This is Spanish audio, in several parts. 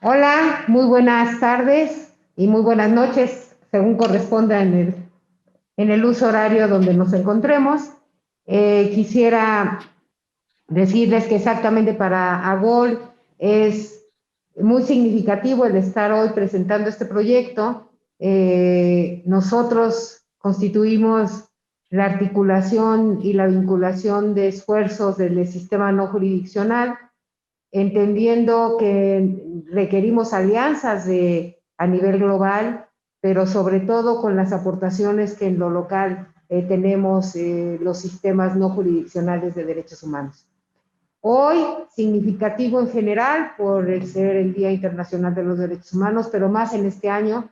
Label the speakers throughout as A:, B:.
A: Hola, muy buenas tardes y muy buenas noches, según corresponda en el uso horario donde nos encontremos. Quisiera decirles que exactamente para AGOL es muy significativo el estar hoy presentando este proyecto. Nosotros constituimos la articulación y la vinculación de esfuerzos del sistema no jurisdiccional, entendiendo que requerimos alianzas a nivel global, pero sobre todo con las aportaciones que en lo local tenemos los sistemas no jurisdiccionales de derechos humanos. Hoy, significativo en general por el ser el Día Internacional de los Derechos Humanos, pero más en este año,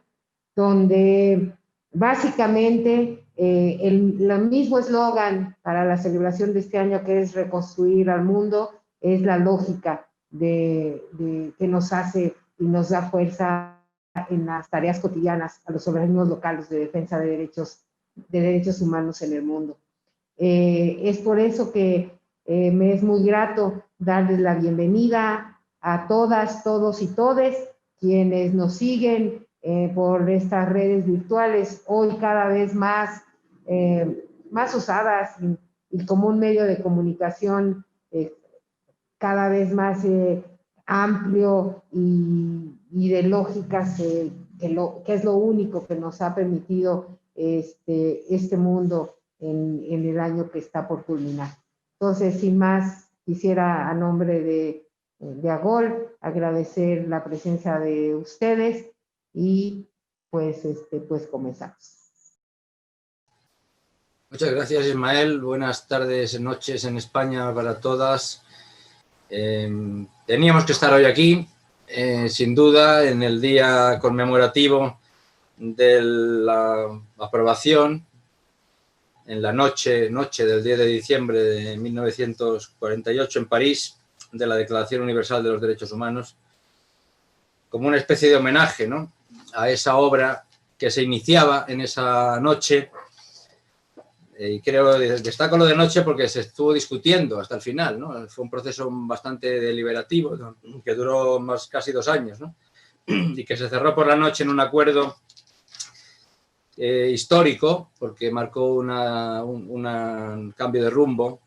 A: donde básicamente el mismo eslogan para la celebración de este año, que es reconstruir al mundo, es la lógica que nos hace y nos da fuerza en las tareas cotidianas a los organismos locales de defensa de derechos humanos en el mundo. Es por eso que me es muy grato darles la bienvenida a todas, todos y todes quienes nos siguen por estas redes virtuales, hoy cada vez más usadas y como un medio de comunicación cada vez más amplio y de lógicas, que es lo único que nos ha permitido este mundo en el año que está por culminar. Entonces, sin más, quisiera a nombre de AGOL agradecer la presencia de ustedes y pues comenzamos.
B: Muchas gracias, Ismael. Buenas tardes, noches en España para todas. Teníamos que estar hoy aquí, sin duda, en el día conmemorativo de la aprobación, en la noche del 10 de diciembre de 1948 en París, de la Declaración Universal de los Derechos Humanos, como una especie de homenaje, ¿no?, a esa obra que se iniciaba en esa noche. Y creo, destaco lo de noche porque se estuvo discutiendo hasta el final, ¿no? Fue un proceso bastante deliberativo, ¿no?, que duró casi 2 años, ¿no?, y que se cerró por la noche en un acuerdo histórico, porque marcó un cambio de rumbo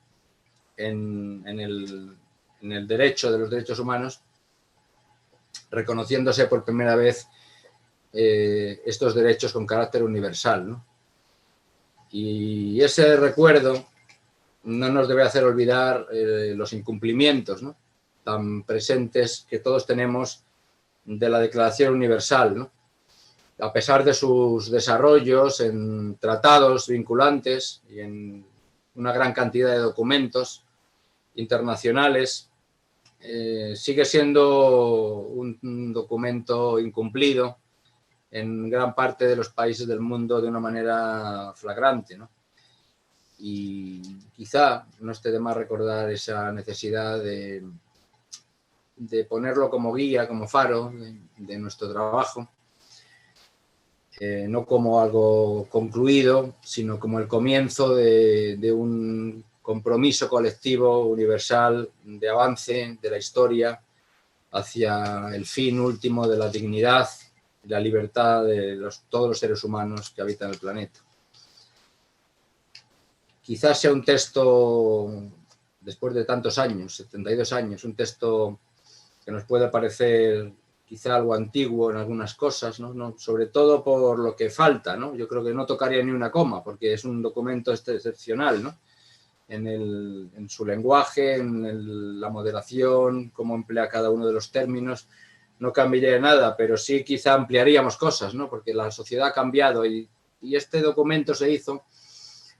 B: en el derecho de los derechos humanos, reconociéndose por primera vez estos derechos con carácter universal, ¿no? Y ese recuerdo no nos debe hacer olvidar los incumplimientos, ¿no?, tan presentes que todos tenemos de la Declaración Universal, ¿no?, a pesar de sus desarrollos en tratados vinculantes y en una gran cantidad de documentos internacionales. Sigue siendo un documento incumplido en gran parte de los países del mundo de una manera flagrante, ¿no? Y quizá no esté de más recordar esa necesidad de ponerlo como guía, como faro de nuestro trabajo, no como algo concluido, sino como el comienzo de un compromiso colectivo universal de avance de la historia hacia el fin último de la dignidad y la libertad de todos los seres humanos que habitan el planeta. Quizás sea un texto, después de tantos años, 72 años, un texto que nos puede parecer quizá algo antiguo en algunas cosas, ¿no? Sobre todo por lo que falta, ¿no? Yo creo que no tocaría ni una coma, porque es un documento excepcional, ¿no?, en su lenguaje, en la moderación, cómo emplea cada uno de los términos. No cambiaría nada, pero sí quizá ampliaríamos cosas, ¿no?, porque la sociedad ha cambiado y este documento se hizo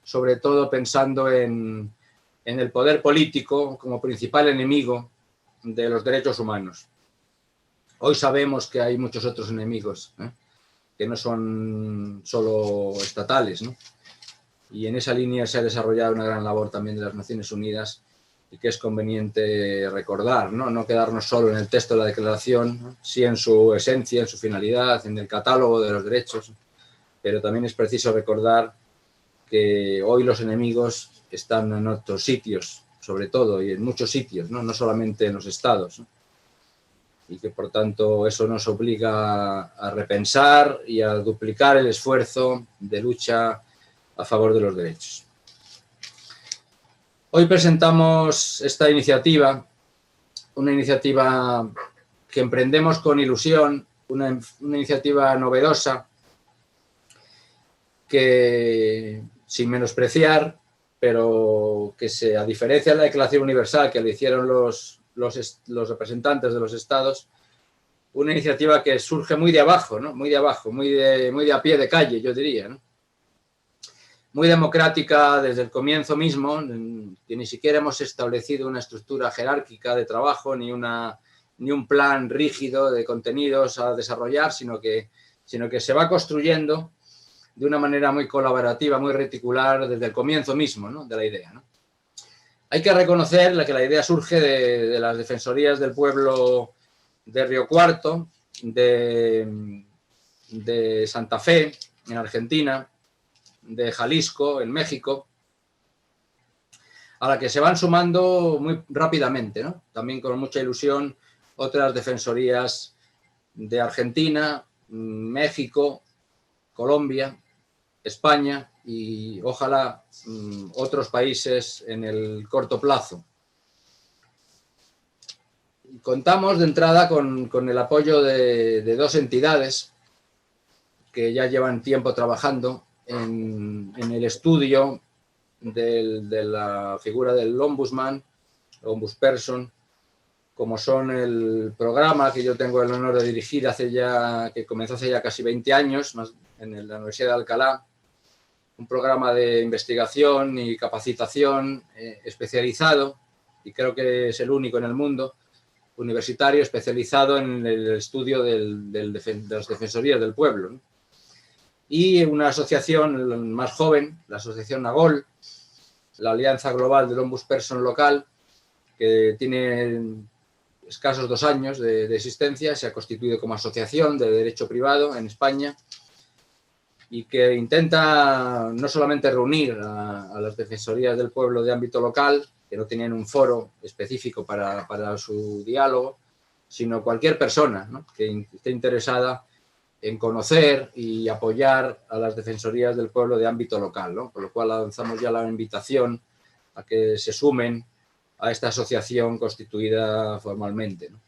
B: sobre todo pensando en el poder político como principal enemigo de los derechos humanos. Hoy sabemos que hay muchos otros enemigos, que no son solo estatales, ¿no? Y en esa línea se ha desarrollado una gran labor también de las Naciones Unidas y que es conveniente recordar, ¿no? No quedarnos solo en el texto de la declaración, ¿no?, sí en su esencia, en su finalidad, en el catálogo de los derechos, pero también es preciso recordar que hoy los enemigos están en otros sitios, sobre todo, y en muchos sitios, ¿no?, no solamente en los estados, ¿no? y que por tanto eso nos obliga a repensar y a duplicar el esfuerzo de lucha a favor de los derechos. Hoy presentamos esta iniciativa, una iniciativa que emprendemos con ilusión, una iniciativa novedosa que, sin menospreciar, pero que a diferencia de la Declaración Universal que le hicieron los representantes de los estados, una iniciativa que surge muy de abajo, ¿no? Muy de abajo, muy de a pie de calle, yo diría, ¿no? Muy democrática desde el comienzo mismo, que ni siquiera hemos establecido una estructura jerárquica de trabajo ni un plan rígido de contenidos a desarrollar, sino que se va construyendo de una manera muy colaborativa, muy reticular desde el comienzo mismo, ¿no? De la idea, ¿no? Hay que reconocer que la idea surge de las defensorías del pueblo de Río Cuarto, de Santa Fe, en Argentina, de Jalisco, en México, a la que se van sumando muy rápidamente, ¿no? También con mucha ilusión otras defensorías de Argentina, México, Colombia, España y ojalá otros países en el corto plazo. Contamos de entrada con el apoyo de dos entidades que ya llevan tiempo trabajando en el estudio de la figura del ombudsman, ombudsperson, como son el programa que yo tengo el honor de dirigir que comenzó hace ya casi 20 años en la Universidad de Alcalá, un programa de investigación y capacitación especializado, y creo que es el único en el mundo, universitario especializado en el estudio de las defensorías del pueblo, ¿no? Y una asociación más joven, la asociación AGOL, la Alianza Global del Ombudsperson Local, que tiene escasos 2 años de existencia, se ha constituido como asociación de derecho privado en España y que intenta no solamente reunir a las defensorías del pueblo de ámbito local, que no tenían un foro específico para su diálogo, sino cualquier persona, ¿no?, que esté interesada en conocer y apoyar a las defensorías del pueblo de ámbito local, ¿no? Por lo cual lanzamos ya la invitación a que se sumen a esta asociación constituida formalmente, ¿no?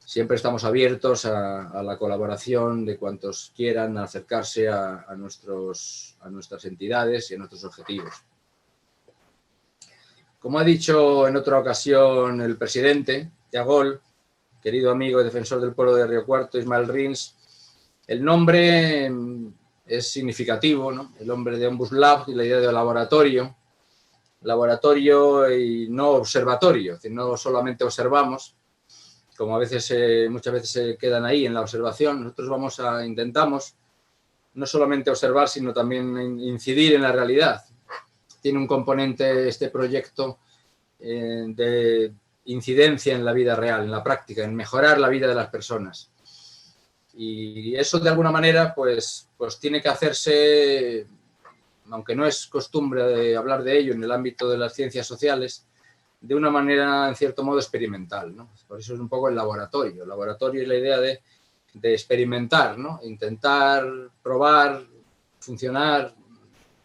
B: Siempre estamos abiertos a la colaboración de cuantos quieran acercarse a nuestras entidades y a nuestros objetivos. Como ha dicho en otra ocasión el presidente de AGOL, querido amigo y defensor del pueblo de Río Cuarto, Ismael Rins, el nombre es significativo, ¿no? El nombre de Ombuslab y la idea de laboratorio y no observatorio, es decir, no solamente observamos, como muchas veces se quedan ahí en la observación. Nosotros intentamos no solamente observar, sino también incidir en la realidad. Tiene un componente este proyecto de incidencia en la vida real, en la práctica, en mejorar la vida de las personas. Y eso de alguna manera pues tiene que hacerse, aunque no es costumbre de hablar de ello en el ámbito de las ciencias sociales, de una manera en cierto modo experimental, ¿no? Por eso es un poco el laboratorio. El laboratorio es la idea de experimentar, ¿no? Intentar probar,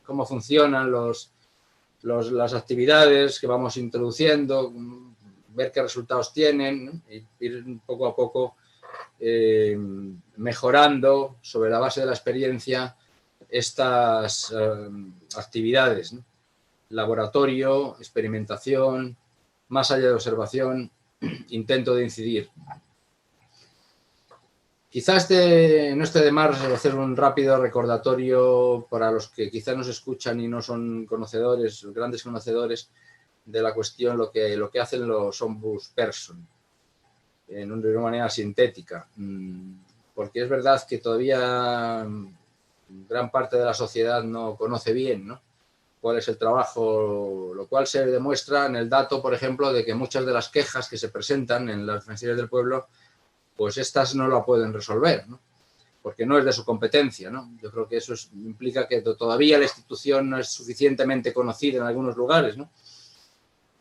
B: cómo funcionan las actividades que vamos introduciendo, ver qué resultados tienen, ¿no? Y ir poco a poco mejorando sobre la base de la experiencia estas actividades, ¿no? Laboratorio, experimentación, más allá de observación, intento de incidir. Quizás no esté de más hacer un rápido recordatorio para los que quizás nos escuchan y no son conocedores, grandes conocedores de la cuestión, lo que hacen los ombudsperson, de una manera sintética. Porque es verdad que todavía gran parte de la sociedad no conoce bien, ¿no?, cuál es el trabajo, lo cual se demuestra en el dato, por ejemplo, de que muchas de las quejas que se presentan en las defensorías del pueblo, pues estas no lo pueden resolver, ¿no?, porque no es de su competencia, ¿no? Yo creo que eso implica que todavía la institución no es suficientemente conocida en algunos lugares, ¿no?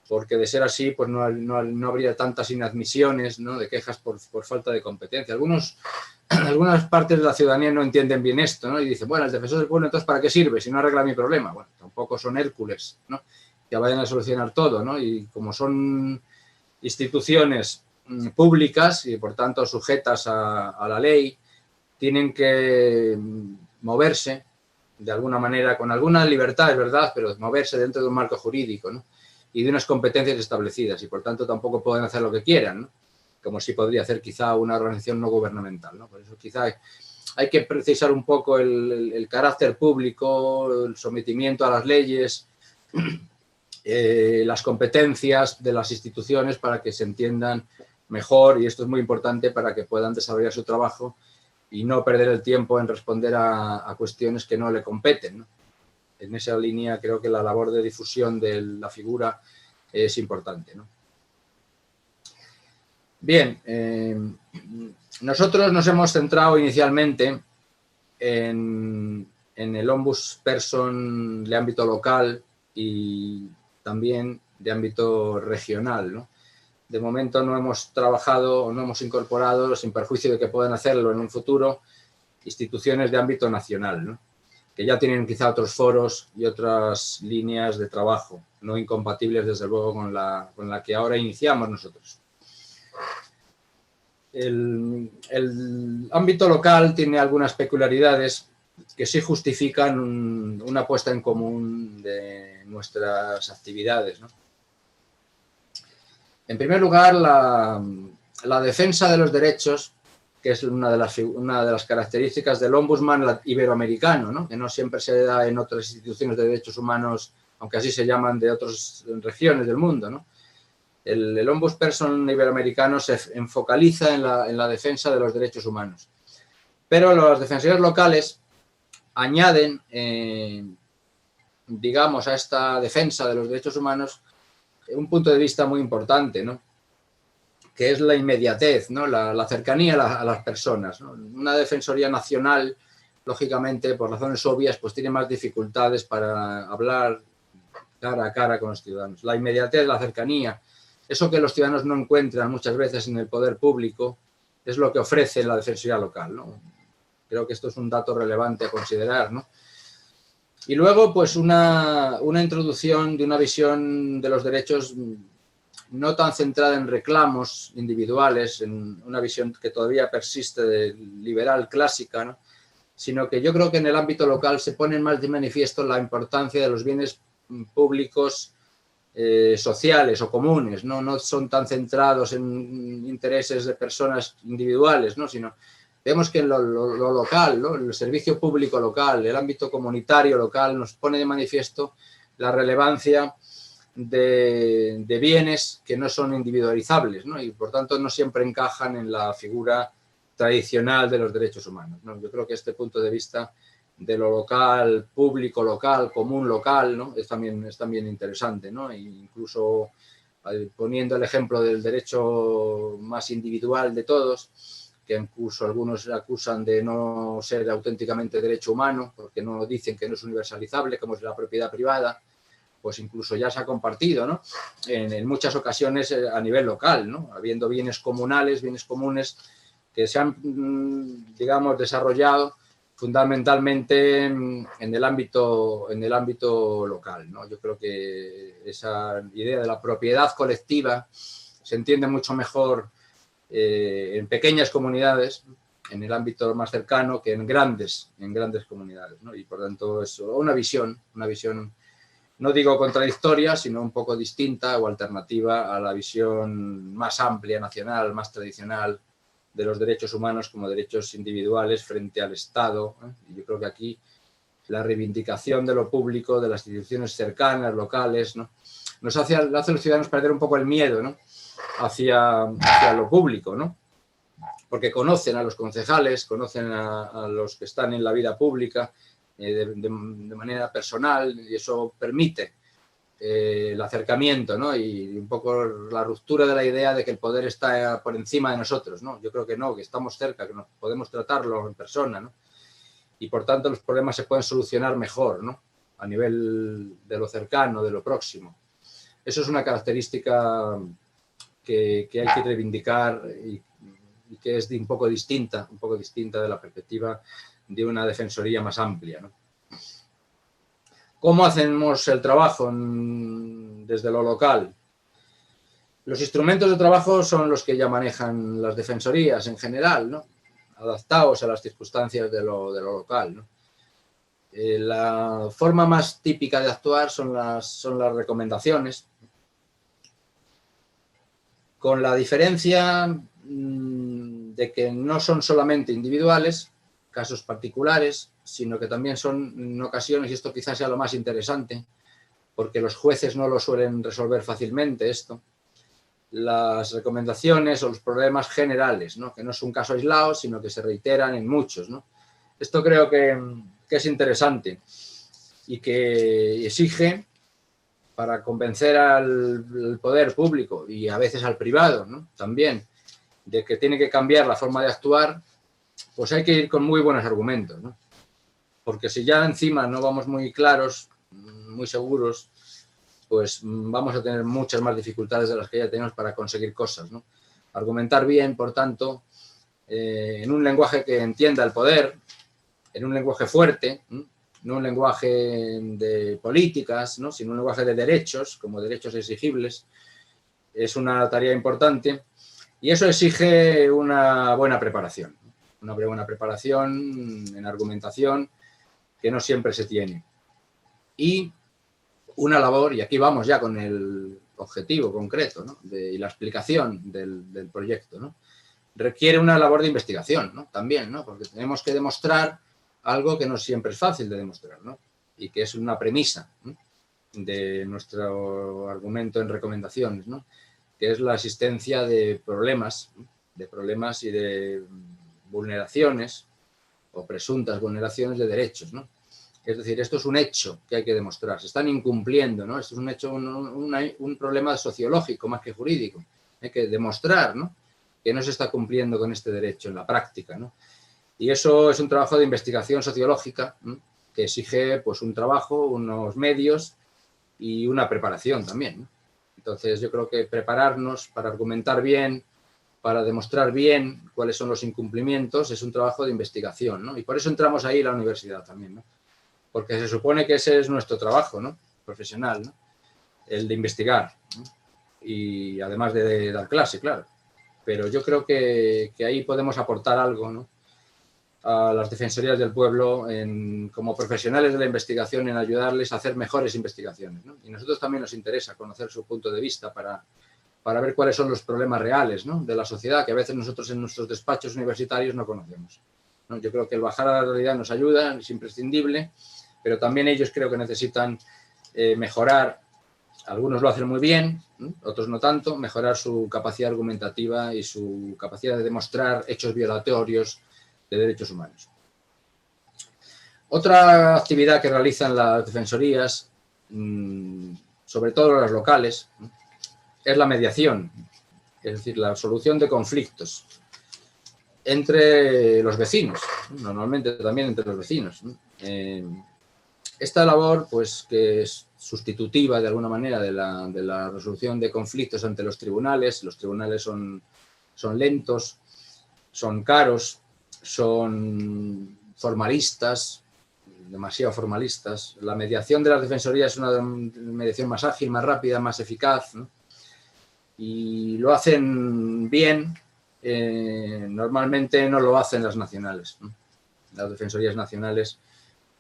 B: porque de ser así, pues no habría tantas inadmisiones, ¿no?, de quejas por falta de competencia. Algunas partes de la ciudadanía no entienden bien esto, ¿no?, y dicen, bueno, el defensor del pueblo, entonces, ¿para qué sirve si no arregla mi problema? Bueno, tampoco son Hércules, ¿no?, que vayan a solucionar todo, ¿no? Y como son instituciones públicas y, por tanto, sujetas a la ley, tienen que moverse de alguna manera, con alguna libertad, es verdad, pero moverse dentro de un marco jurídico, ¿no?, y de unas competencias establecidas, y por tanto tampoco pueden hacer lo que quieran, ¿no?, como sí podría hacer quizá una organización no gubernamental, ¿no? Por eso quizá hay que precisar un poco el carácter público, el sometimiento a las leyes, las competencias de las instituciones para que se entiendan mejor, y esto es muy importante para que puedan desarrollar su trabajo y no perder el tiempo en responder a cuestiones que no le competen, ¿no? En esa línea creo que la labor de difusión de la figura es importante, ¿no? Bien, nosotros nos hemos centrado inicialmente en el ombudsperson de ámbito local y también de ámbito regional, ¿no? De momento no hemos trabajado o no hemos incorporado, sin perjuicio de que puedan hacerlo en un futuro, instituciones de ámbito nacional, ¿no?, que ya tienen quizá otros foros y otras líneas de trabajo, no incompatibles desde luego con la que ahora iniciamos nosotros. El ámbito local tiene algunas peculiaridades que sí justifican una puesta en común de nuestras actividades, ¿no? En primer lugar, la defensa de los derechos, que es una de las características del ombudsman iberoamericano, ¿no?, que no siempre se da en otras instituciones de derechos humanos, aunque así se llaman, de otras regiones del mundo, ¿no? El ombudsperson iberoamericano se focaliza en la defensa de los derechos humanos. Pero los defensores locales añaden, digamos, a esta defensa de los derechos humanos un punto de vista muy importante, ¿no?, que es la inmediatez, ¿no?, la cercanía a las personas, ¿no? Una defensoría nacional, lógicamente, por razones obvias, pues tiene más dificultades para hablar cara a cara con los ciudadanos. La inmediatez, la cercanía, eso que los ciudadanos no encuentran muchas veces en el poder público, es lo que ofrece la defensoría local, ¿no? Creo que esto es un dato relevante a considerar, ¿no? Y luego, pues una introducción de una visión de los derechos no tan centrada en reclamos individuales, en una visión que todavía persiste de liberal clásica, ¿no?, sino que yo creo que en el ámbito local se pone más de manifiesto la importancia de los bienes públicos sociales o comunes, ¿no? No son tan centrados en intereses de personas individuales, ¿no?, sino vemos que en lo local, ¿no?, el servicio público local, el ámbito comunitario local, nos pone de manifiesto la relevancia de bienes que no son individualizables, ¿no?, y por tanto no siempre encajan en la figura tradicional de los derechos humanos, ¿no? Yo creo que este punto de vista de lo local, público local, común local, ¿no?, es también interesante, ¿no? E incluso poniendo el ejemplo del derecho más individual de todos, que incluso algunos acusan de no ser auténticamente derecho humano, porque no dicen que no es universalizable, como es la propiedad privada, pues incluso ya se ha compartido, ¿no?, en muchas ocasiones a nivel local, ¿no?, habiendo bienes comunales, bienes comunes que se han, digamos, desarrollado fundamentalmente en el ámbito local, ¿no? Yo creo que esa idea de la propiedad colectiva se entiende mucho mejor en pequeñas comunidades, en el ámbito más cercano, que en grandes comunidades, ¿no? Y por tanto es una visión, no digo contradictoria, sino un poco distinta o alternativa a la visión más amplia, nacional, más tradicional de los derechos humanos como derechos individuales frente al Estado, ¿eh? Y yo creo que aquí la reivindicación de lo público, de las instituciones cercanas, locales, ¿no?, hace a los ciudadanos perder un poco el miedo, ¿no?, hacia lo público, ¿no?, porque conocen a los concejales, conocen a los que están en la vida pública de manera personal, y eso permite el acercamiento, ¿no?, y un poco la ruptura de la idea de que el poder está por encima de nosotros, ¿no? Yo creo que no, que estamos cerca, que nos podemos tratarlo en persona, ¿no? Y por tanto los problemas se pueden solucionar mejor, ¿no?, a nivel de lo cercano, de lo próximo. Eso es una característica que hay que reivindicar y que es un poco distinta de la perspectiva de una defensoría más amplia, ¿no? ¿Cómo hacemos el trabajo desde lo local? Los instrumentos de trabajo son los que ya manejan las defensorías en general, ¿no? Adaptados a las circunstancias de lo local, ¿no? La forma más típica de actuar son las recomendaciones, con la diferencia de que no son solamente individuales, casos particulares, sino que también son en ocasiones, y esto quizás sea lo más interesante, porque los jueces no lo suelen resolver fácilmente esto, las recomendaciones o los problemas generales, ¿no? Que no es un caso aislado, sino que se reiteran en muchos, ¿no? Esto creo que es interesante y que exige, para convencer al poder público y a veces al privado, ¿no? También, de que tiene que cambiar la forma de actuar, pues hay que ir con muy buenos argumentos, ¿no? Porque si ya encima no vamos muy claros, muy seguros, pues vamos a tener muchas más dificultades de las que ya tenemos para conseguir cosas, ¿no? Argumentar bien, por tanto, en un lenguaje que entienda el poder, en un lenguaje fuerte, no un lenguaje de políticas, ¿no? Sino un lenguaje de derechos, como derechos exigibles, es una tarea importante y eso exige una buena preparación en argumentación que no siempre se tiene. Y una labor, y aquí vamos ya con el objetivo concreto, ¿no? Y la explicación del proyecto, ¿no? Requiere una labor de investigación, ¿no? También, ¿no? Porque tenemos que demostrar algo que no siempre es fácil de demostrar, ¿no? Y que es una premisa, ¿no? De nuestro argumento en recomendaciones, ¿no? Que es la existencia de problemas y de vulneraciones o presuntas vulneraciones de derechos, ¿no? Es decir, esto es un hecho que hay que demostrar, se están incumpliendo, ¿no? Esto es un hecho, un problema sociológico más que jurídico. Hay que demostrar, ¿no? Que no se está cumpliendo con este derecho en la práctica, ¿no? Y eso es un trabajo de investigación sociológica, ¿no? Que exige, pues, un trabajo, unos medios y una preparación también, ¿no? Entonces, yo creo que prepararnos para argumentar bien, para demostrar bien cuáles son los incumplimientos, es un trabajo de investigación, ¿no? Y por eso entramos ahí en la universidad también, ¿no? Porque se supone que ese es nuestro trabajo, ¿no? Profesional, ¿no? El de investigar, ¿no? Y además de dar clase, claro. Pero yo creo que ahí podemos aportar algo, ¿no? A las defensorías del pueblo como profesionales de la investigación, en ayudarles a hacer mejores investigaciones, ¿no? Y a nosotros también nos interesa conocer su punto de vista para ver cuáles son los problemas reales, ¿no? De la sociedad, que a veces nosotros en nuestros despachos universitarios no conocemos, ¿no? Yo creo que el bajar a la realidad nos ayuda, es imprescindible, pero también ellos creo que necesitan mejorar. Algunos lo hacen muy bien, ¿no? Otros no tanto, mejorar su capacidad argumentativa y su capacidad de demostrar hechos violatorios de derechos humanos. Otra actividad que realizan las defensorías, sobre todo las locales, es la mediación, es decir, la solución de conflictos entre los vecinos, normalmente también entre los vecinos. Esta labor, pues, que es sustitutiva de alguna manera de la resolución de conflictos ante los tribunales son lentos, son caros, son formalistas, demasiado formalistas. La mediación de las defensorías es una mediación más ágil, más rápida, más eficaz, ¿no? Y lo hacen bien. Normalmente no lo hacen las nacionales, ¿no? Las defensorías nacionales,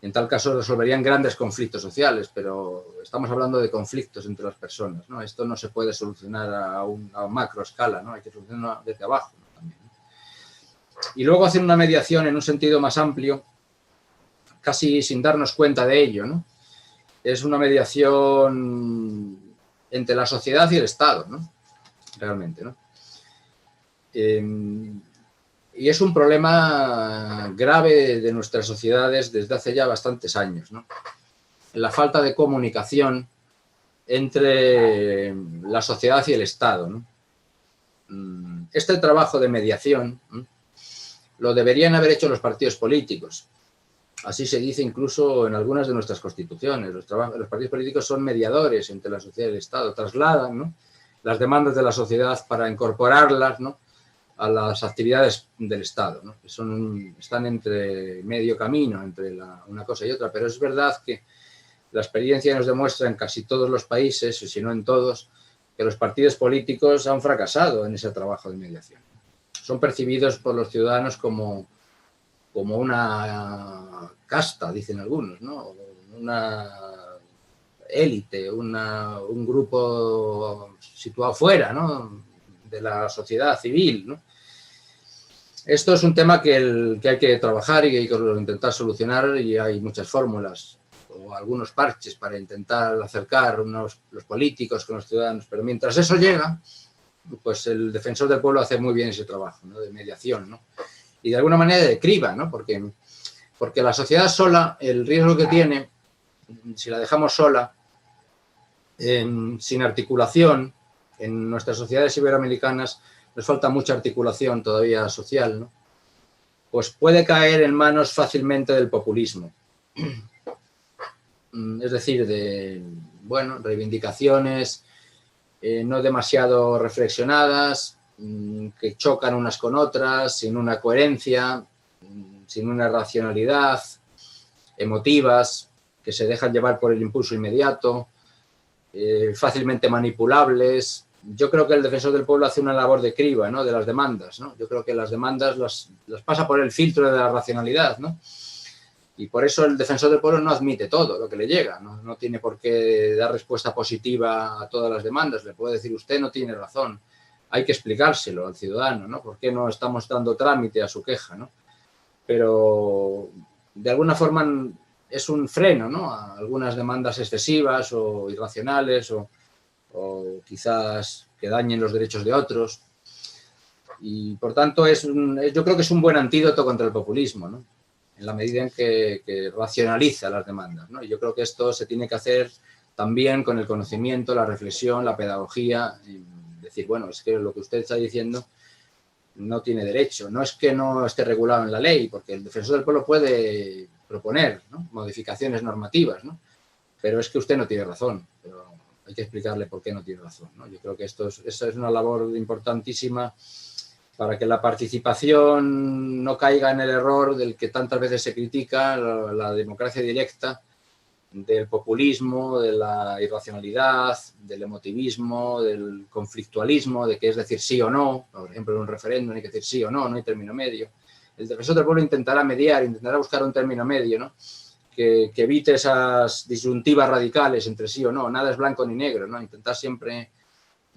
B: en tal caso, resolverían grandes conflictos sociales, pero estamos hablando de conflictos entre las personas, ¿no? Esto no se puede solucionar a macro escala, ¿no? Hay que solucionarlo desde abajo, ¿no? También, ¿no? Y luego hacen una mediación en un sentido más amplio, casi sin darnos cuenta de ello, ¿no? Es una mediación entre la sociedad y el Estado, ¿no? Realmente, ¿no? Y es un problema grave de nuestras sociedades desde hace ya bastantes años, ¿no? La falta de comunicación entre la sociedad y el Estado, ¿no? Este trabajo de mediación, ¿no?, lo deberían haber hecho los partidos políticos, Así se dice incluso en algunas de nuestras constituciones. Los partidos políticos son mediadores entre la sociedad y el Estado, trasladan, ¿no?, las demandas de la sociedad para incorporarlas, ¿no?, a las actividades del Estado, ¿no?, que están entre medio camino entre una cosa y otra, pero es verdad que la experiencia nos demuestra en casi todos los países, y si no en todos, que los partidos políticos han fracasado en ese trabajo de mediación. Son percibidos por los ciudadanos como una casta, dicen algunos, ¿no?, una élite, un grupo situado fuera, ¿no?, de la sociedad civil, ¿no? Esto es un tema que hay que trabajar y que hay que intentar solucionar, y hay muchas fórmulas o algunos parches para intentar acercar los políticos con los ciudadanos, pero mientras eso llega, pues el defensor del pueblo hace muy bien ese trabajo, ¿no?, de mediación, ¿no?, y de alguna manera de criba, ¿no?, porque la sociedad sola, el riesgo que tiene, si la dejamos sola, sin articulación, en nuestras sociedades iberoamericanas nos falta mucha articulación todavía social, ¿no?, pues puede caer en manos fácilmente del populismo. Es decir, de, bueno, reivindicaciones no demasiado reflexionadas, que chocan unas con otras, sin una coherencia, sin una racionalidad, emotivas, que se dejan llevar por el impulso inmediato, fácilmente manipulables. Yo creo que el defensor del pueblo hace una labor de criba, ¿no?, de las demandas, ¿no? Yo creo que las demandas las pasa por el filtro de la racionalidad, ¿no? Y por eso el defensor del pueblo no admite todo lo que le llega, no tiene por qué dar respuesta positiva a todas las demandas. Le puede decir, usted no tiene razón, hay que explicárselo al ciudadano, ¿no?, por qué no estamos dando trámite a su queja, ¿no? Pero de alguna forma es un freno, ¿no?, a algunas demandas excesivas o irracionales o quizás que dañen los derechos de otros. Y por tanto yo creo que es un buen antídoto contra el populismo, ¿no?, en la medida en que racionaliza las demandas, ¿no? Y yo creo que esto se tiene que hacer también con el conocimiento, la reflexión, la pedagogía, y decir, bueno, es que lo que usted está diciendo no tiene derecho. No es que no esté regulado en la ley, porque el defensor del pueblo puede proponer, ¿no?, modificaciones normativas, ¿no?, pero es que usted no tiene razón, pero hay que explicarle por qué no tiene razón, ¿no? Yo creo que esa es una labor importantísima para que la participación no caiga en el error del que tantas veces se critica, la democracia directa, del populismo, de la irracionalidad, del emotivismo, del conflictualismo, de que es decir sí o no. Por ejemplo, en un referéndum hay que decir sí o no, no hay término medio. El defensor del pueblo intentará mediar, intentará buscar un término medio, ¿no?, que evite esas disyuntivas radicales entre sí o no. Nada es blanco ni negro, ¿no?, intentar siempre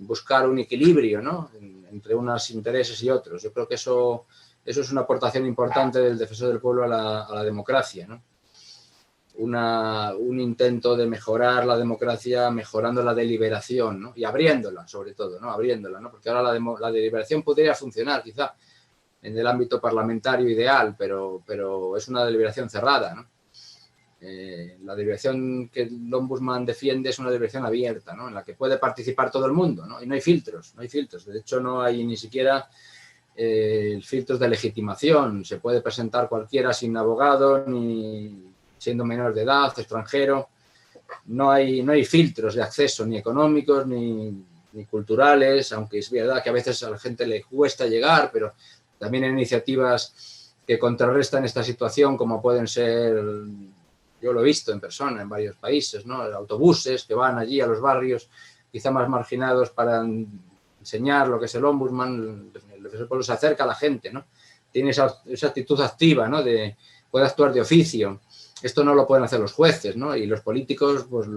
B: buscar un equilibrio, ¿no?, entre unos intereses y otros. Yo creo que eso es una aportación importante del defensor del pueblo a la democracia, ¿no? Un intento de mejorar la democracia mejorando la deliberación, ¿no?, y abriéndola, sobre todo, ¿no?, abriéndola, ¿no?, porque ahora la deliberación podría funcionar quizá en el ámbito parlamentario ideal, pero es una deliberación cerrada, ¿no? La deliberación que el Ombudsman defiende es una deliberación abierta, ¿no?, en la que puede participar todo el mundo, ¿no?, y no hay filtros, de hecho no hay ni siquiera filtros de legitimación. Se puede presentar cualquiera sin abogado, ni siendo menor de edad, extranjero. No hay filtros de acceso, ni económicos, ni culturales, aunque es verdad que a veces a la gente le cuesta llegar, pero también hay iniciativas que contrarrestan esta situación, como pueden ser, yo lo he visto en persona en varios países, ¿no?, autobuses que van allí a los barrios quizá más marginados para enseñar lo que es el Ombudsman. El defensor del pueblo se acerca a la gente, ¿no?, tiene esa actitud activa, ¿no?, puede actuar de oficio. Esto no lo pueden hacer los jueces, ¿no?, y los políticos pues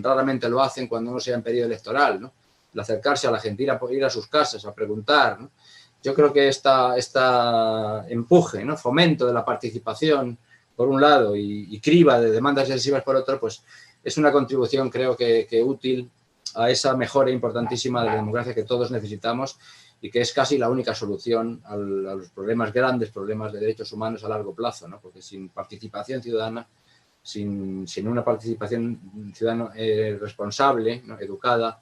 B: raramente lo hacen cuando no sea en periodo electoral, ¿no?, el acercarse a la gente, ir a sus casas, a preguntar, ¿no? Yo creo que esta empuje, ¿no?, fomento de la participación por un lado y criba de demandas excesivas por otro, pues es una contribución, creo que útil a esa mejora importantísima de la democracia que todos necesitamos y que es casi la única solución a los grandes problemas de derechos humanos a largo plazo, ¿no?, porque sin participación ciudadana, sin una participación ciudadana responsable, ¿no?, educada,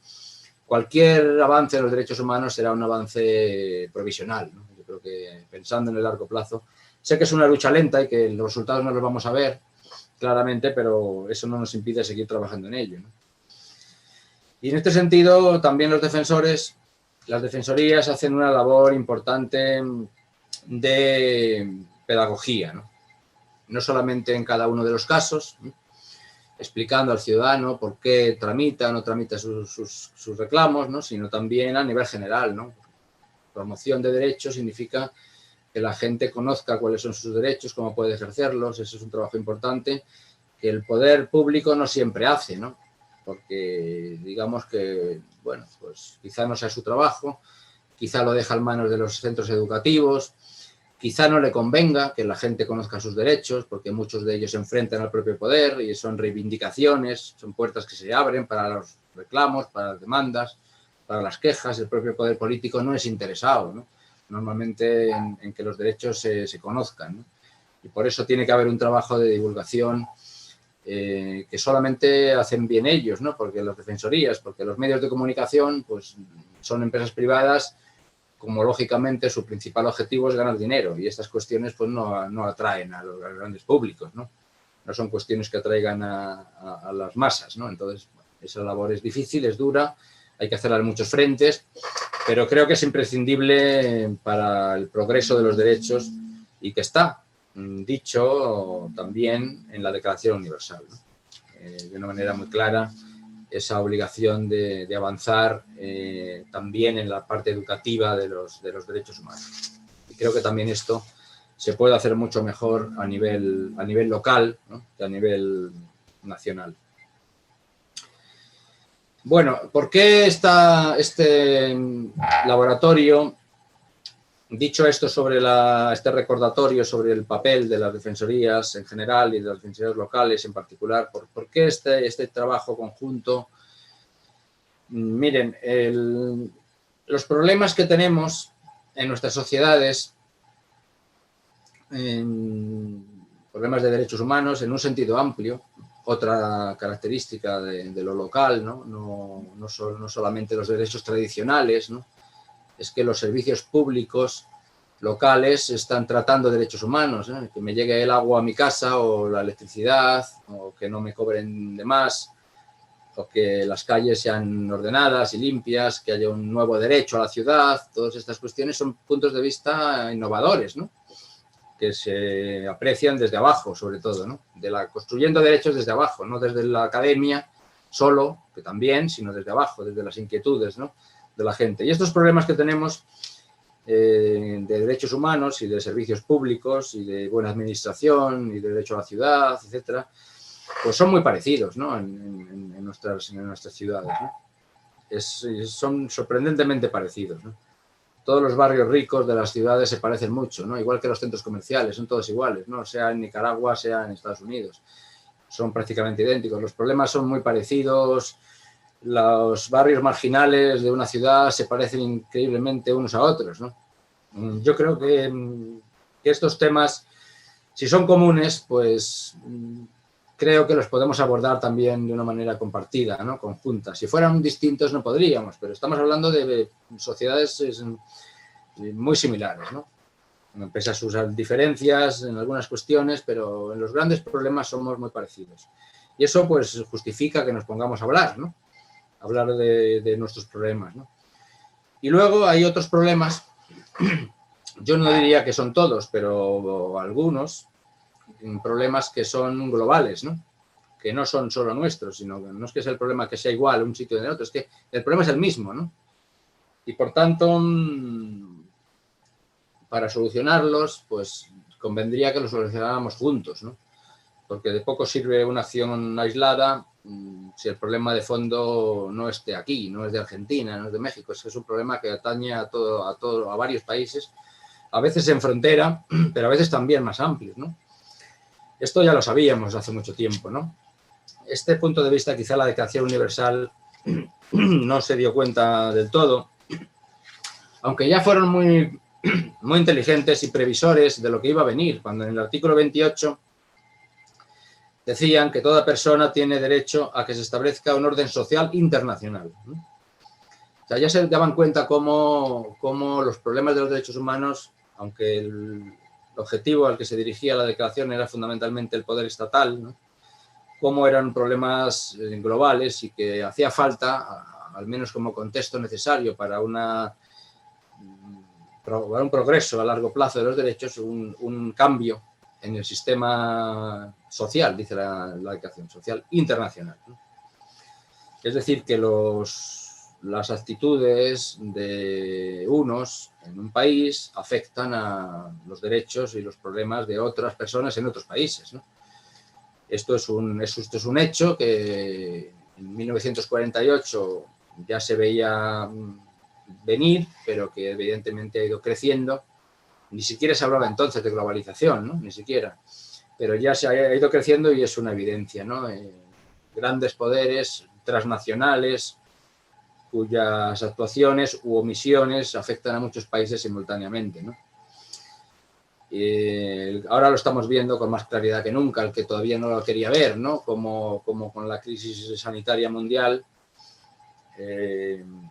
B: cualquier avance en los derechos humanos será un avance provisional, ¿no? Yo creo que pensando en el largo plazo Sé que es una lucha lenta y que los resultados no los vamos a ver claramente, pero eso no nos impide seguir trabajando en ello, ¿no? Y en este sentido, también los defensores, las defensorías hacen una labor importante de pedagogía, ¿no? No solamente en cada uno de los casos, ¿no?, explicando al ciudadano por qué tramita o no tramita sus reclamos, ¿no?, sino también a nivel general, ¿no? Promoción de derechos significa que la gente conozca cuáles son sus derechos, cómo puede ejercerlos. Eso es un trabajo importante que el poder público no siempre hace, ¿no? Porque digamos que, bueno, pues quizá no sea su trabajo, quizá lo deja en manos de los centros educativos, quizá no le convenga que la gente conozca sus derechos, porque muchos de ellos se enfrentan al propio poder y son reivindicaciones, son puertas que se abren para los reclamos, para las demandas, para las quejas. El propio poder político no es interesado, ¿no?, normalmente en que los derechos se conozcan, ¿no? Y por eso tiene que haber un trabajo de divulgación que solamente hacen bien ellos, ¿no?, porque las defensorías, porque los medios de comunicación pues son empresas privadas, como lógicamente su principal objetivo es ganar dinero, y estas cuestiones pues no atraen a los grandes públicos, ¿no? No son cuestiones que atraigan a las masas, ¿no? Entonces, bueno, esa labor es difícil, es dura, hay que hacerla en muchos frentes, pero creo que es imprescindible para el progreso de los derechos y que está dicho también en la Declaración Universal, ¿no? De una manera muy clara, esa obligación de avanzar también en la parte educativa de los derechos humanos. Y creo que también esto se puede hacer mucho mejor a nivel local, ¿no?, que a nivel nacional. Bueno, ¿por qué este laboratorio? Dicho esto sobre este recordatorio sobre el papel de las defensorías en general y de las defensorías locales en particular, ¿por qué este trabajo conjunto? Miren, los problemas que tenemos en nuestras sociedades, problemas de derechos humanos en un sentido amplio, otra característica de lo local, ¿no? No solamente los derechos tradicionales, ¿no?, es que los servicios públicos locales están tratando derechos humanos, ¿eh? Que me llegue el agua a mi casa o la electricidad, o que no me cobren de más, o que las calles sean ordenadas y limpias, que haya un nuevo derecho a la ciudad. Todas estas cuestiones son puntos de vista innovadores, ¿no?, que se aprecian desde abajo, sobre todo, ¿no?, construyendo derechos desde abajo, no desde la academia solo, que también, sino desde abajo, desde las inquietudes, ¿no?, de la gente. Y estos problemas que tenemos de derechos humanos y de servicios públicos y de buena administración y de derecho a la ciudad, etcétera, pues son muy parecidos, ¿no?, en nuestras ciudades, ¿no? Son sorprendentemente parecidos, ¿no? Todos los barrios ricos de las ciudades se parecen mucho, ¿no?, igual que los centros comerciales, son todos iguales, ¿no?, sea en Nicaragua, sea en Estados Unidos, son prácticamente idénticos. Los problemas son muy parecidos. Los barrios marginales de una ciudad se parecen increíblemente unos a otros, ¿no? Yo creo que estos temas, si son comunes, pues creo que los podemos abordar también de una manera compartida, ¿no?, conjunta. Si fueran distintos no podríamos, pero estamos hablando de sociedades muy similares, ¿no?, pese a sus diferencias en algunas cuestiones, pero en los grandes problemas somos muy parecidos. Y eso pues justifica que nos pongamos a hablar, ¿no?, hablar de nuestros problemas, ¿no? Y luego hay otros problemas, yo no diría que son todos, pero algunos problemas que son globales, ¿no?, que no son solo nuestros, sino que no es que sea el problema que sea igual un sitio de otro, es que el problema es el mismo, ¿no? Y por tanto, para solucionarlos, pues convendría que los solucionáramos juntos, ¿no?, porque de poco sirve una acción aislada si el problema de fondo no esté aquí, no es de Argentina, no es de México, es un problema que atañe a varios países, a veces en frontera, pero a veces también más amplios, ¿no? Esto ya lo sabíamos hace mucho tiempo, ¿no? Este punto de vista quizá la Declaración Universal no se dio cuenta del todo, aunque ya fueron muy inteligentes y previsores de lo que iba a venir, cuando en el artículo 28 decían que toda persona tiene derecho a que se establezca un orden social internacional, ¿no? O sea, ya se daban cuenta cómo los problemas de los derechos humanos, aunque objetivo al que se dirigía la declaración era fundamentalmente el poder estatal, ¿no? Cómo eran problemas globales y que hacía falta, al menos como contexto necesario para un progreso a largo plazo de los derechos, un cambio en el sistema social, dice la declaración social internacional, ¿no? Es decir, que las actitudes de unos en un país afectan a los derechos y los problemas de otras personas en otros países, ¿no? Esto es un hecho que en 1948 ya se veía venir, pero que evidentemente ha ido creciendo. Ni siquiera se hablaba entonces de globalización, ¿no? Ni siquiera. Pero ya se ha ido creciendo y es una evidencia, ¿no? Grandes poderes transnacionales cuyas actuaciones u omisiones afectan a muchos países simultáneamente, ¿no? Ahora lo estamos viendo con más claridad que nunca, el que todavía no lo quería ver, ¿no? Como con la crisis sanitaria mundial,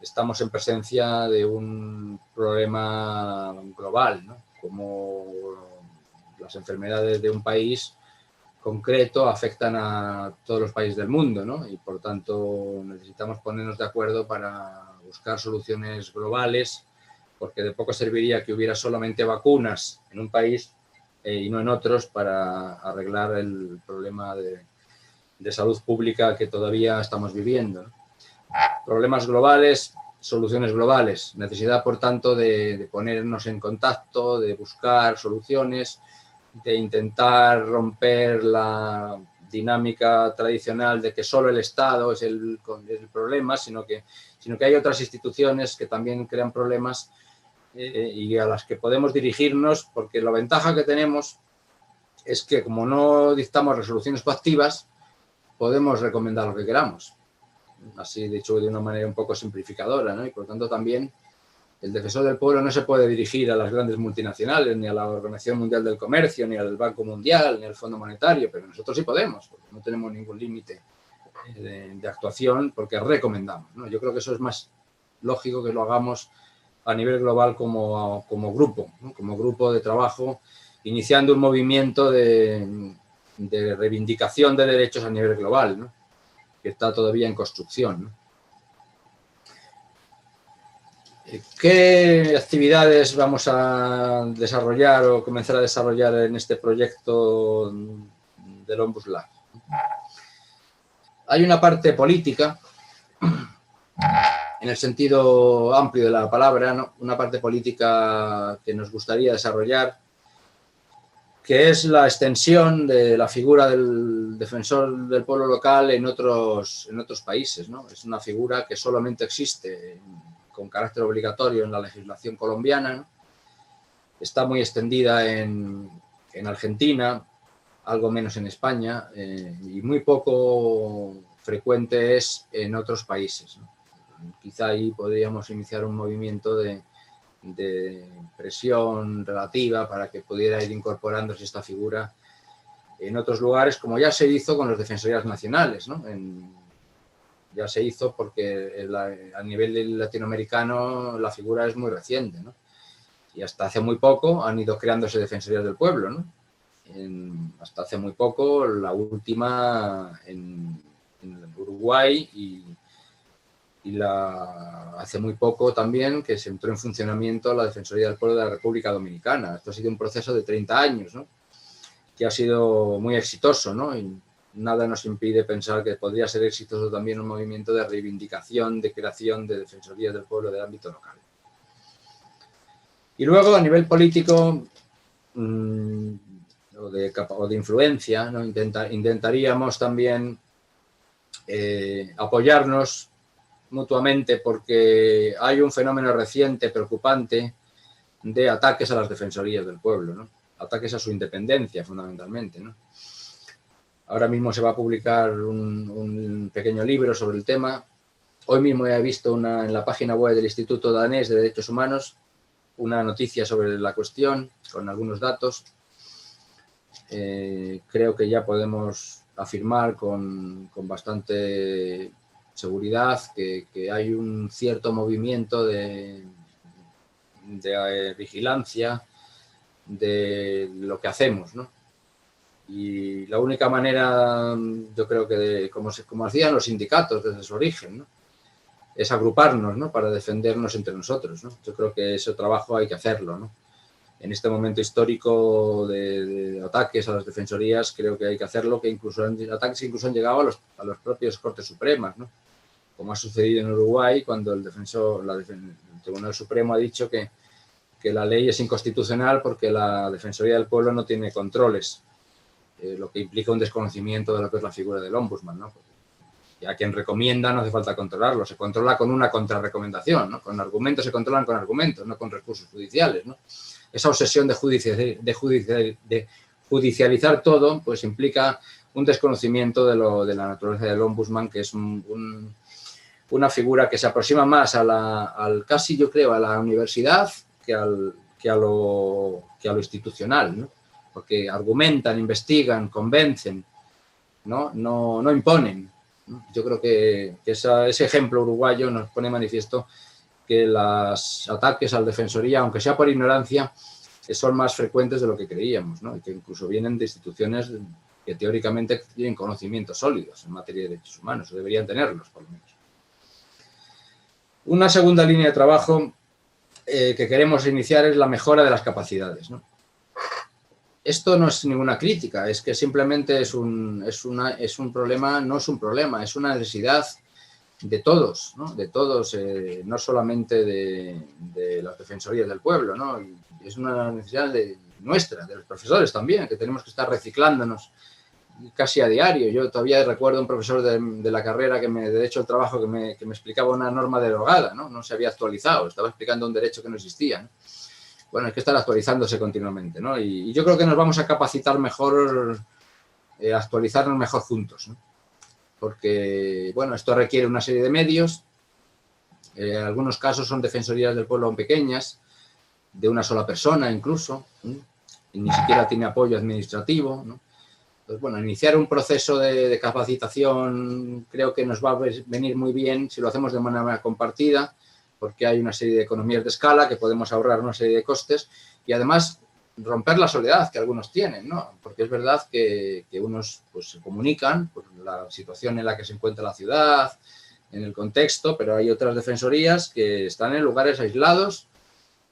B: estamos en presencia de un problema global, ¿no? Como las enfermedades de un país concreto afectan a todos los países del mundo, ¿no? Y por tanto necesitamos ponernos de acuerdo para buscar soluciones globales, porque de poco serviría que hubiera solamente vacunas en un país y no en otros para arreglar el problema de salud pública que todavía estamos viviendo, ¿no? Problemas globales, soluciones globales. Necesidad, por tanto, de ponernos en contacto, de buscar soluciones, de intentar romper la dinámica tradicional de que solo el Estado es el problema, sino que hay otras instituciones que también crean problemas y a las que podemos dirigirnos, porque la ventaja que tenemos es que como no dictamos resoluciones coactivas, podemos recomendar lo que queramos. Así dicho de una manera un poco simplificadora, ¿no? Y por tanto también el defensor del pueblo no se puede dirigir a las grandes multinacionales, ni a la Organización Mundial del Comercio, ni al Banco Mundial, ni al Fondo Monetario, pero nosotros sí podemos, porque no tenemos ningún límite de actuación, porque recomendamos, ¿no? Yo creo que eso es más lógico que lo hagamos a nivel global como grupo, ¿no? Como grupo de trabajo, iniciando un movimiento de reivindicación de derechos a nivel global, ¿no? Que está todavía en construcción, ¿no? ¿Qué actividades vamos a desarrollar o comenzar a desarrollar en este proyecto del Ombudsman? Hay una parte política, en el sentido amplio de la palabra, ¿no? Una parte política que nos gustaría desarrollar, que es la extensión de la figura del defensor del pueblo local en otros países, ¿no? Es una figura que solamente existe con carácter obligatorio en la legislación colombiana, ¿no? Está muy extendida en Argentina, algo menos en España, y muy poco frecuente es en otros países, ¿no? Quizá ahí podríamos iniciar un movimiento de presión relativa para que pudiera ir incorporándose esta figura en otros lugares, como ya se hizo con las defensorías nacionales, ¿no? Ya se hizo porque a nivel latinoamericano la figura es muy reciente, ¿no? Y hasta hace muy poco han ido creándose defensorías del pueblo, ¿no? Hasta hace muy poco, la última en Uruguay y hace muy poco también que se entró en funcionamiento la Defensoría del Pueblo de la República Dominicana. Esto ha sido un proceso de 30 años, ¿no? Que ha sido muy exitoso, ¿no? Y nada nos impide pensar que podría ser exitoso también un movimiento de reivindicación, de creación de defensorías del pueblo del ámbito local. Y luego, a nivel político o de influencia, ¿no? Intentaríamos también apoyarnos mutuamente, porque hay un fenómeno reciente, preocupante, de ataques a las defensorías del pueblo, ¿no? Ataques a su independencia, fundamentalmente, ¿no? Ahora mismo se va a publicar un pequeño libro sobre el tema. Hoy mismo he visto en la página web del Instituto Danés de Derechos Humanos una noticia sobre la cuestión, con algunos datos. Creo que ya podemos afirmar con bastante seguridad que hay un cierto movimiento de vigilancia, de lo que hacemos, ¿no? Y la única manera, yo creo que, como hacían los sindicatos desde su origen, ¿no?, es agruparnos, ¿no?, para defendernos entre nosotros, ¿no? Yo creo que ese trabajo hay que hacerlo, ¿no? En este momento histórico de ataques a las defensorías, creo que hay que hacerlo, que ataques que incluso han llegado a los propios Cortes Supremas, ¿no?, como ha sucedido en Uruguay, cuando el Tribunal Supremo ha dicho que la ley es inconstitucional porque la Defensoría del Pueblo no tiene controles, lo que implica un desconocimiento de lo que es la figura del ombudsman, ¿no? Y a quien recomienda no hace falta controlarlo, se controla con una contrarrecomendación, ¿no? Con argumentos se controlan con argumentos, no con recursos judiciales, ¿no? Esa obsesión de judicializar todo, pues implica un desconocimiento de la naturaleza del ombudsman, que es una figura que se aproxima más casi, yo creo, a la universidad que a lo institucional, ¿no? Porque argumentan, investigan, convencen, no imponen. Yo creo que ese ejemplo uruguayo nos pone manifiesto que los ataques a la defensoría, aunque sea por ignorancia, son más frecuentes de lo que creíamos, ¿no? Y que incluso vienen de instituciones que teóricamente tienen conocimientos sólidos en materia de derechos humanos, o deberían tenerlos, por lo menos. Una segunda línea de trabajo que queremos iniciar es la mejora de las capacidades, ¿no? Esto no es ninguna crítica, es que simplemente es un problema, no es un problema, es una necesidad de todos, ¿no? De todos, no solamente de las defensorías del pueblo, ¿no? Es una necesidad nuestra, de los profesores también, que tenemos que estar reciclándonos casi a diario. Yo todavía recuerdo un profesor de la carrera de Derecho al Trabajo que me explicaba una norma derogada, ¿no? No se había actualizado, estaba explicando un derecho que no existía, ¿no? Bueno, hay que estar actualizándose continuamente, ¿no? Y yo creo que nos vamos a capacitar mejor, actualizarnos mejor juntos, ¿no? Porque, bueno, esto requiere una serie de medios. En algunos casos son defensorías del pueblo pequeñas, de una sola persona incluso, ¿no? Y ni siquiera tiene apoyo administrativo, ¿no? Pues bueno, iniciar un proceso de capacitación creo que nos va a venir muy bien si lo hacemos de manera compartida, porque hay una serie de economías de escala que podemos ahorrar una serie de costes y además romper la soledad que algunos tienen, ¿no? Porque es verdad que unos pues, se comunican por la situación en la que se encuentra la ciudad, en el contexto, pero hay otras defensorías que están en lugares aislados,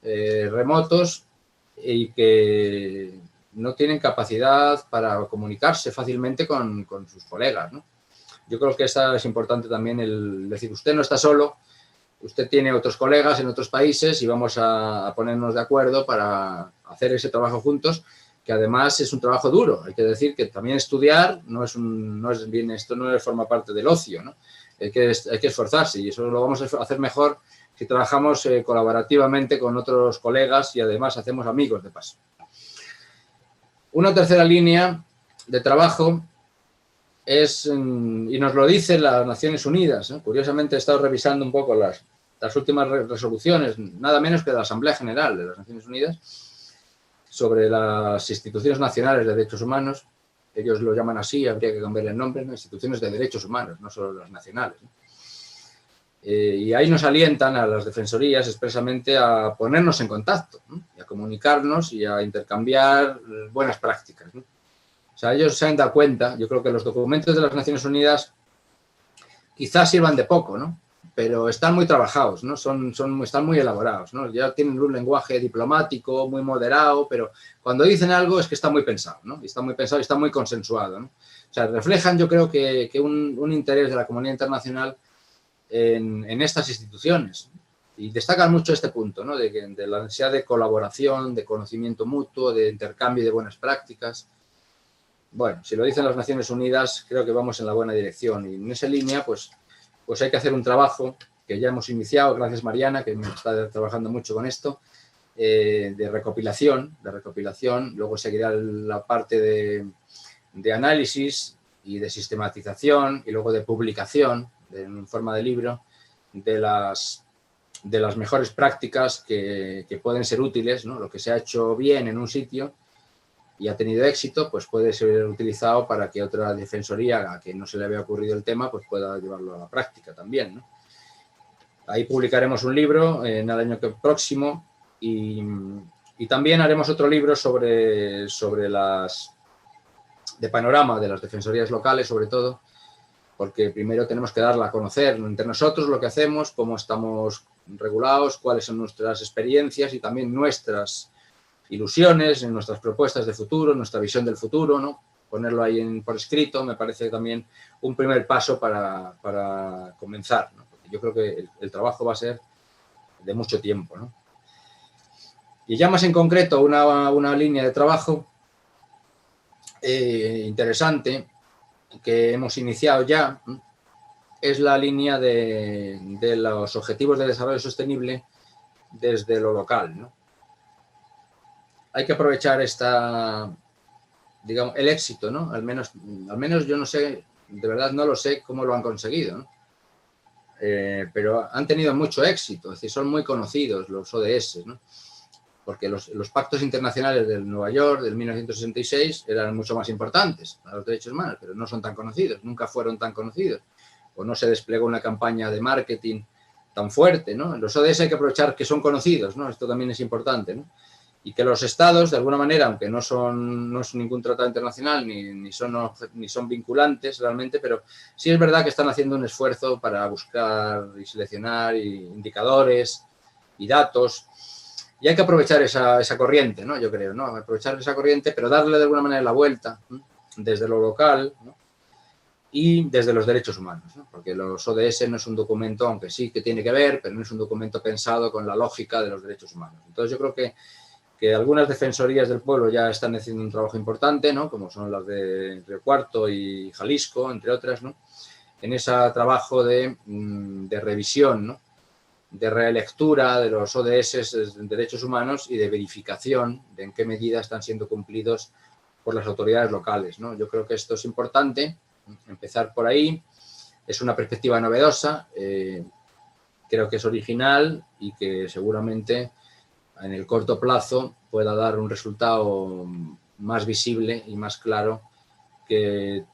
B: remotos y que no tienen capacidad para comunicarse fácilmente con sus colegas, ¿no? Yo creo que es importante también el decir, usted no está solo, usted tiene otros colegas en otros países y vamos a ponernos de acuerdo para hacer ese trabajo juntos, que además es un trabajo duro. Hay que decir que también estudiar esto no forma parte del ocio, ¿no? Hay que esforzarse y eso lo vamos a hacer mejor si trabajamos colaborativamente con otros colegas y además hacemos amigos de paso. Una tercera línea de trabajo es, y nos lo dicen las Naciones Unidas, ¿eh? Curiosamente he estado revisando un poco las últimas resoluciones, nada menos que de la Asamblea General de las Naciones Unidas, sobre las instituciones nacionales de derechos humanos. Ellos lo llaman así, habría que cambiar el nombre, ¿no? Instituciones de derechos humanos, no solo las nacionales, ¿no? Y ahí nos alientan a las defensorías expresamente a ponernos en contacto, ¿no? Y a comunicarnos y a intercambiar buenas prácticas, ¿no? O sea, ellos se han dado cuenta, yo creo que los documentos de las Naciones Unidas quizás sirvan de poco, ¿no? Pero están muy trabajados, ¿no? Están muy elaborados, ¿no? Ya tienen un lenguaje diplomático muy moderado, pero cuando dicen algo es que está muy pensado, ¿no? Y está muy pensado y está muy consensuado, ¿no? O sea, reflejan, yo creo que un interés de la comunidad internacional en estas instituciones. Y destacan mucho este punto, ¿no? De la necesidad de colaboración, de conocimiento mutuo, de intercambio de buenas prácticas. Bueno, si lo dicen las Naciones Unidas, creo que vamos en la buena dirección. Y en esa línea, pues hay que hacer un trabajo que ya hemos iniciado, gracias Mariana, que me está trabajando mucho con esto, de recopilación. Luego seguirá la parte de análisis y de sistematización y luego de publicación en forma de libro de las mejores prácticas que pueden ser útiles, ¿no? Lo que se ha hecho bien en un sitio y ha tenido éxito, pues puede ser utilizado para que otra defensoría a que no se le había ocurrido el tema, pues pueda llevarlo a la práctica también, ¿no? Ahí publicaremos un libro en el año próximo y Y también haremos otro libro sobre las de panorama de las defensorías locales, sobre todo, porque primero tenemos que darla a conocer entre nosotros lo que hacemos, cómo estamos regulados, cuáles son nuestras experiencias y también nuestras ilusiones, en nuestras propuestas de futuro, nuestra visión del futuro, ¿no? Ponerlo ahí por escrito me parece también un primer paso para comenzar, ¿no? Porque yo creo que el trabajo va a ser de mucho tiempo, ¿no? Y ya más en concreto, una línea de trabajo interesante que hemos iniciado ya es la línea de los objetivos de desarrollo sostenible desde lo local, ¿no? Hay que aprovechar digamos, el éxito, ¿no? Al menos yo no sé, de verdad no lo sé cómo lo han conseguido, ¿no? Pero han tenido mucho éxito, es decir, son muy conocidos los ODS, ¿no? Porque los pactos internacionales de Nueva York del 1966 eran mucho más importantes para los derechos humanos, pero no son tan conocidos, nunca fueron tan conocidos, o no se desplegó una campaña de marketing tan fuerte, ¿no? Los ODS hay que aprovechar que son conocidos, ¿no? Esto también es importante, ¿no? Y que los estados, de alguna manera, aunque no es ningún tratado internacional ni son vinculantes realmente, pero sí es verdad que están haciendo un esfuerzo para buscar y seleccionar indicadores y datos. Y hay que aprovechar esa corriente, ¿no? Yo creo, ¿no? Aprovechar esa corriente, pero darle de alguna manera la vuelta, ¿no? Desde lo local, ¿no? Y desde los derechos humanos, ¿no? Porque los ODS no es un documento, aunque sí que tiene que ver, pero no es un documento pensado con la lógica de los derechos humanos. Entonces yo creo que algunas defensorías del pueblo ya están haciendo un trabajo importante, ¿no? Como son las de Río Cuarto y Jalisco, entre otras, ¿no? En ese trabajo de revisión, ¿no? De relectura de los ODS de derechos humanos y de verificación de en qué medida están siendo cumplidos por las autoridades locales, ¿no? Yo creo que esto es importante, empezar por ahí. Es una perspectiva novedosa, creo que es original y que seguramente en el corto plazo pueda dar un resultado más visible y más claro que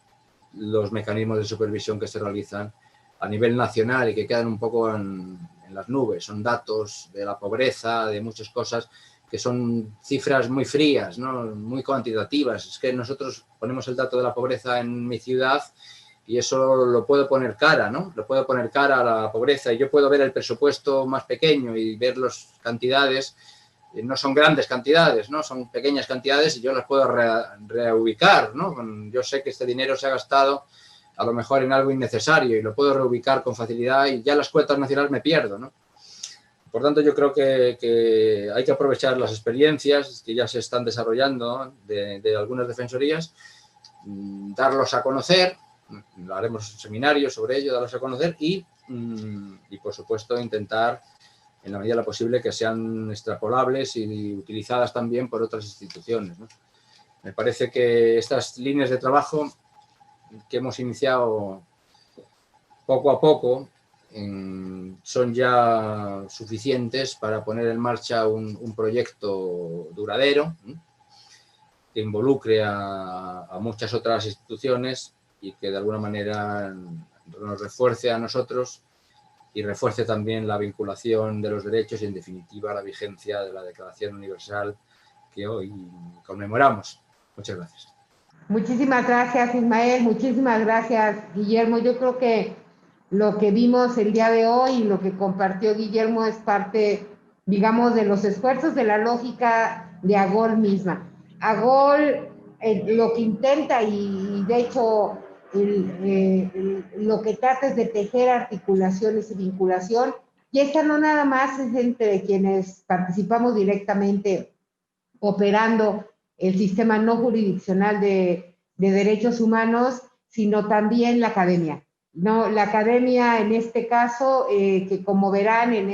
B: los mecanismos de supervisión que se realizan a nivel nacional y que quedan un poco en las nubes. Son datos de la pobreza, de muchas cosas que son cifras muy frías, ¿no? Muy cuantitativas. Es que nosotros ponemos el dato de la pobreza en mi ciudad y eso lo puedo poner cara, ¿no? Lo puedo poner cara a la pobreza y yo puedo ver el presupuesto más pequeño y ver las cantidades. No son grandes cantidades, ¿no? Son pequeñas cantidades y yo las puedo reubicar, ¿no? Yo sé que este dinero se ha gastado a lo mejor en algo innecesario y lo puedo reubicar con facilidad y ya las cuentas nacionales me pierdo, ¿no? Por tanto, yo creo que hay que aprovechar las experiencias que ya se están desarrollando de algunas defensorías, darlos a conocer, haremos seminarios sobre ello, darlos a conocer y por supuesto, intentar en la medida de lo posible que sean extrapolables y utilizadas también por otras instituciones, ¿no? Me parece que estas líneas de trabajo que hemos iniciado poco a poco son ya suficientes para poner en marcha un proyecto duradero, ¿no? Que involucre a muchas otras instituciones y que de alguna manera nos refuerce a nosotros y refuerce también la vinculación de los derechos y, en definitiva, la vigencia de la Declaración Universal que hoy conmemoramos. Muchas gracias.
A: Muchísimas gracias, Ismael. Muchísimas gracias, Guillermo. Yo creo que lo que vimos el día de hoy y lo que compartió Guillermo es parte, digamos, de los esfuerzos de la lógica de AGOL misma. AGOL lo que intenta y de hecho lo que trata es de tejer articulaciones y vinculación, y esta no nada más es entre quienes participamos directamente operando el sistema no jurisdiccional de derechos humanos, sino también la academia. No, la academia en este caso, que como verán en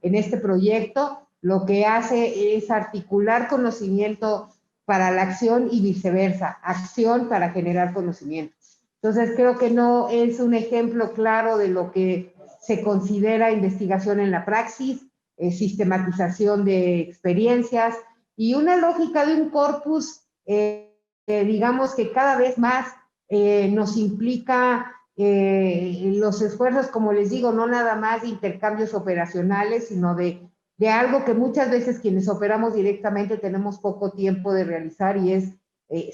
A: este proyecto, lo que hace es articular conocimiento para la acción y viceversa, acción para generar conocimiento. Entonces creo que no es un ejemplo claro de lo que se considera investigación en la praxis, sistematización de experiencias y una lógica de un corpus, digamos que cada vez más nos implica los esfuerzos, como les digo, no nada más de intercambios operacionales, sino de de algo que muchas veces quienes operamos directamente tenemos poco tiempo de realizar, y es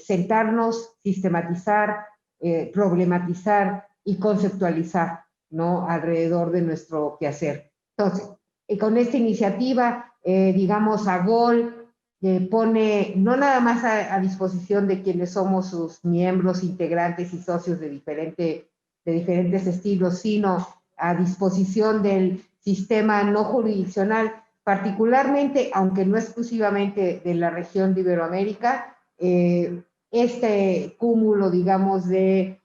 A: sentarnos, sistematizar, problematizar y conceptualizar, ¿no?, alrededor de nuestro quehacer. Entonces, con esta iniciativa, digamos, AGOL pone no nada más a disposición de quienes somos sus miembros, integrantes y socios de diferentes estilos, sino a disposición del sistema no jurisdiccional, particularmente, aunque no exclusivamente de la región de Iberoamérica, este cúmulo, digamos, de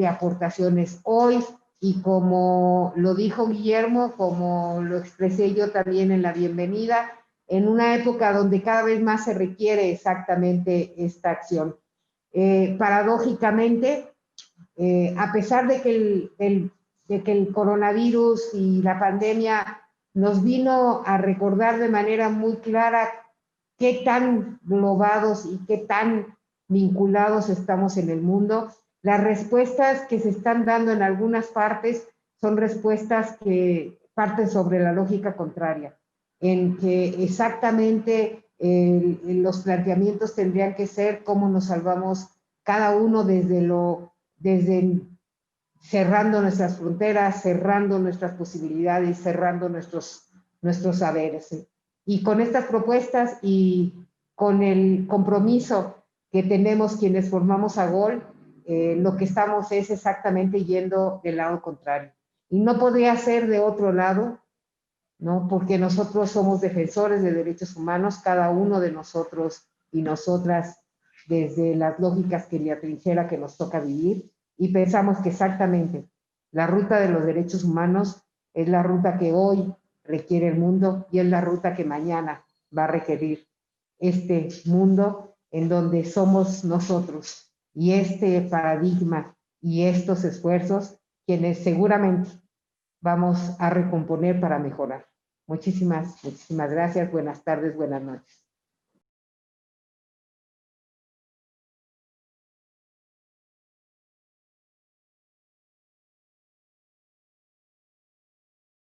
A: aportaciones hoy. Y como lo dijo Guillermo, como lo expresé yo también en la bienvenida, en una época donde cada vez más se requiere exactamente esta acción. Paradójicamente, a pesar de que el coronavirus y la pandemia nos vino a recordar de manera muy clara qué tan globados y qué tan vinculados estamos en el mundo, las respuestas que se están dando en algunas partes son respuestas que parten sobre la lógica contraria, en que exactamente los planteamientos tendrían que ser cómo nos salvamos cada uno desde cerrando nuestras fronteras, cerrando nuestras posibilidades, cerrando nuestros saberes. Y con estas propuestas y con el compromiso que tenemos quienes formamos AGOL, lo que estamos es exactamente yendo del lado contrario. Y no podría ser de otro lado, ¿no?, porque nosotros somos defensores de derechos humanos, cada uno de nosotros y nosotras, desde las lógicas que la trinchera que nos toca vivir, y pensamos que exactamente la ruta de los derechos humanos es la ruta que hoy requiere el mundo y es la ruta que mañana va a requerir este mundo, en donde somos nosotros y este paradigma y estos esfuerzos quienes seguramente vamos a recomponer para mejorar. Muchísimas gracias. Buenas tardes, buenas noches.